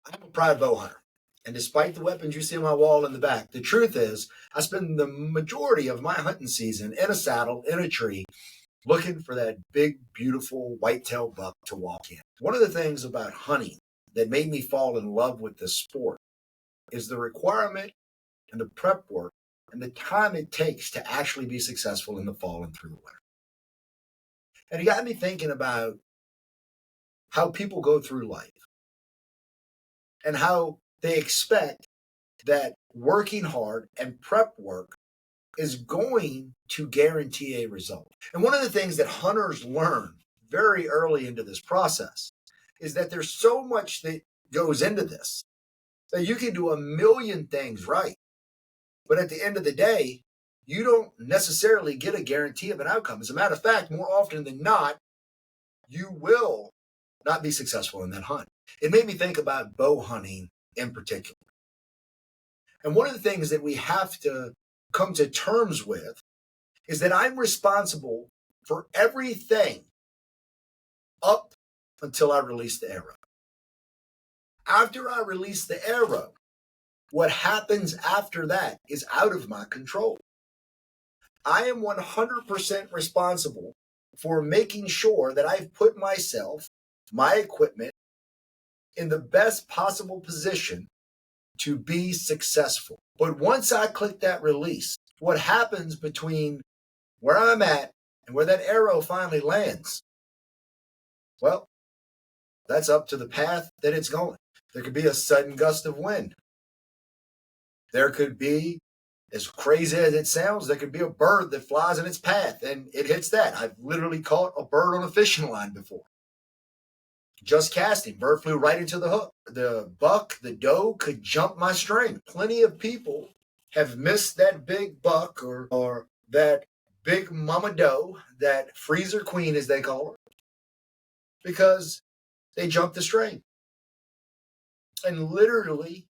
I'm a proud bow hunter. And despite the weapons you see on my wall in the back, the truth is I spend the majority of my hunting season in a saddle, in a tree, looking for that big, beautiful whitetail buck to walk in. One of the things about hunting that made me fall in love with this sport is the requirement and the prep work and the time it takes to actually be successful in the fall and through the winter. And it got me thinking about how people go through life and how they expect that working hard and prep work is going to guarantee a result. And one of the things that hunters learn very early into this process is that there's so much that goes into this that you can do a million things right. But at the end of the day, you don't necessarily get a guarantee of an outcome. As a matter of fact, more often than not, you will not be successful in that hunt. It made me think about bow hunting in particular. And one of the things that we have to come to terms with is that I'm responsible for everything up until I release the arrow. After I release the arrow, what happens after that is out of my control. I am 100% responsible for making sure that I've put myself, my equipment, in the best possible position to be successful. But once I click that release, what happens between where I'm at and where that arrow finally lands, well, that's up to the path that it's going. There could be a sudden gust of wind. There could be, as crazy as it sounds, there could be a bird that flies in its path and it hits that. I've literally caught a bird on a fishing line before. Just casting, bird flew right into the hook. The buck, the doe could jump my string. Plenty of people have missed that big buck or that big mama doe, that freezer queen as they call her, because they jumped the string and literally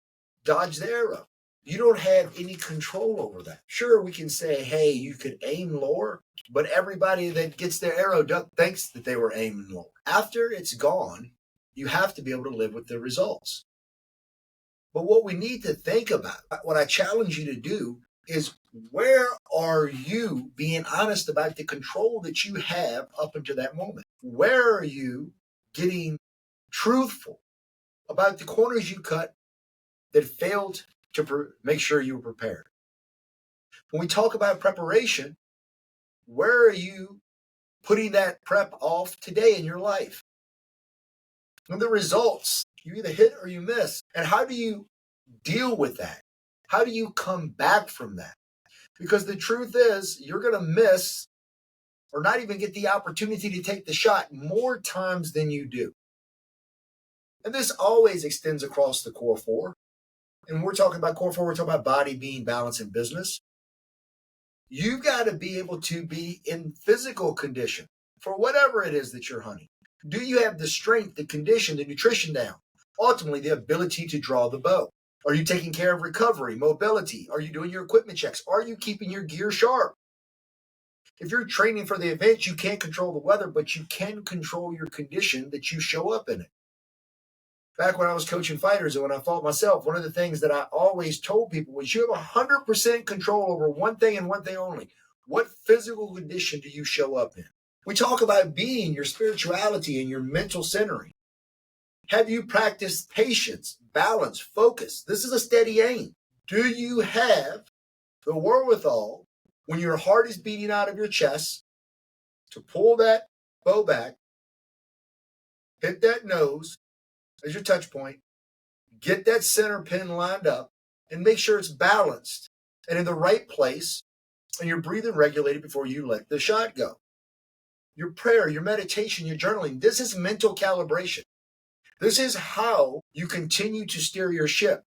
dodged the arrow. You don't have any control over that. Sure, we can say, hey, you could aim lower, but everybody that gets their arrow duck thinks that they were aiming lower. After it's gone, you have to be able to live with the results. But what we need to think about, what I challenge you to do, is where are you being honest about the control that you have up until that moment? Where are you getting truthful about the corners you cut that failed to make sure you were prepared? When we talk about preparation, where are you putting that prep off today in your life? And the results, you either hit or you miss. And how do you deal with that? How do you come back from that? Because the truth is, you're going to miss or not even get the opportunity to take the shot more times than you do. And this always extends across the core four. And when we're talking about core four, we're talking about body, being, balance, and business. You've got to be able to be in physical condition for whatever it is that you're hunting. Do you have the strength, the condition, the nutrition down? Ultimately, the ability to draw the bow. Are you taking care of recovery, mobility? Are you doing your equipment checks? Are you keeping your gear sharp? If you're training for the event, you can't control the weather, but you can control your condition that you show up in it. Back when I was coaching fighters and when I fought myself, one of the things that I always told people was you have 100% control over one thing and one thing only. What physical condition do you show up in? We talk about being, your spirituality, and your mental centering. Have you practiced patience, balance, focus? This is a steady aim. Do you have the wherewithal when your heart is beating out of your chest to pull that bow back, hit that nose as your touch point, get that center pin lined up, and make sure it's balanced and in the right place, and you're breathing regulated before you let the shot go? Your prayer, your meditation, your journaling, this is mental calibration. This is how you continue to steer your ship.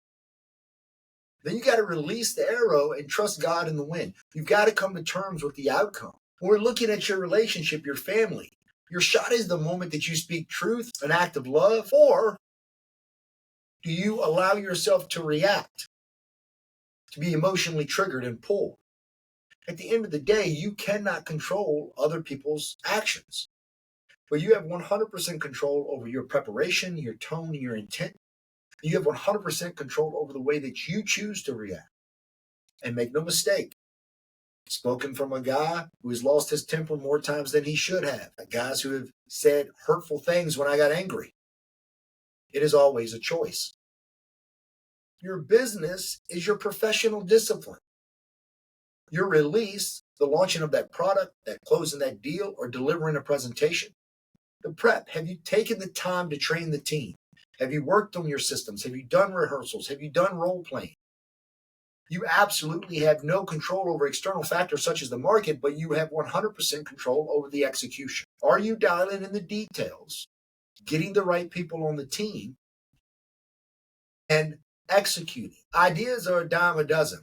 Then you got to release the arrow and trust God in the wind. You've got to come to terms with the outcome. When we're looking at your relationship, your family, your shot is the moment that you speak truth, an act of love, or do you allow yourself to react, to be emotionally triggered and pulled? At the end of the day, you cannot control other people's actions, but you have 100% control over your preparation, your tone, and your intent. You have 100% control over the way that you choose to react. And make no mistake, spoken from a guy who has lost his temper more times than he should have. Guys who have said hurtful things when I got angry. It is always a choice. Your business is your professional discipline. Your release, the launching of that product, that closing that deal, or delivering a presentation. The prep, have you taken the time to train the team? Have you worked on your systems? Have you done rehearsals? Have you done role playing? You absolutely have no control over external factors such as the market, but you have 100% control over the execution. Are you dialing in the details, getting the right people on the team, and executing? Ideas are a dime a dozen.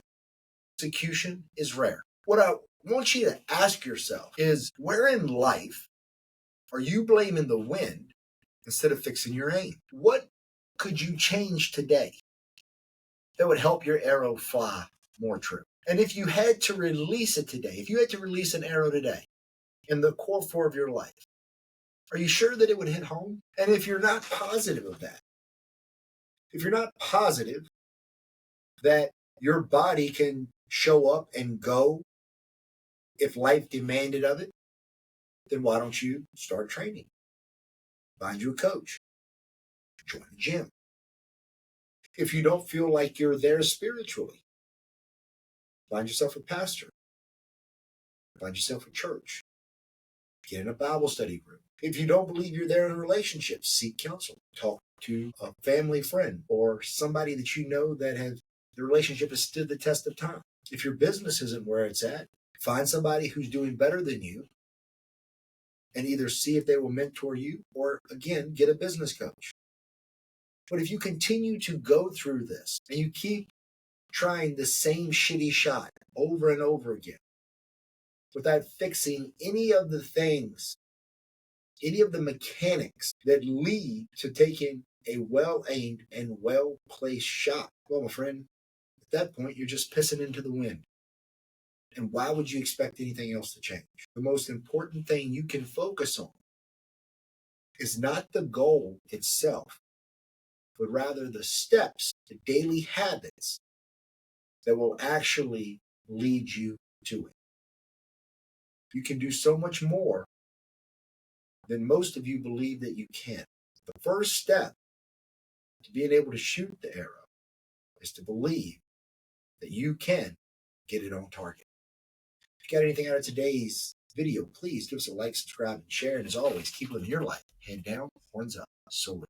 Execution is rare. What I want you to ask yourself is, where in life are you blaming the wind instead of fixing your aim? What could you change today that would help your arrow fly more true? And if you had to release it today, if you had to release an arrow today in the core four of your life, are you sure that it would hit home? And if you're not positive of that, if you're not positive that your body can show up and go if life demanded of it, then why don't you start training? Find you a coach. Join a gym. If you don't feel like you're there spiritually, find yourself a pastor. Find yourself a church. Get in a Bible study group. If you don't believe you're there in a relationship, seek counsel. Talk to a family friend or somebody that you know that the relationship has stood the test of time. If your business isn't where it's at, find somebody who's doing better than you and either see if they will mentor you or, again, get a business coach. But if you continue to go through this and you keep trying the same shitty shot over and over again without fixing any of the things, any of the mechanics that lead to taking a well-aimed and well-placed shot, well, my friend, at that point, you're just pissing into the wind. And why would you expect anything else to change? The most important thing you can focus on is not the goal itself, but rather the steps, the daily habits that will actually lead you to it. You can do so much more than most of you believe that you can. The first step to being able to shoot the arrow is to believe that you can get it on target. If you got anything out of today's video, please give us a like, subscribe, and share. And as always, keep living your life. Head down, horns up, so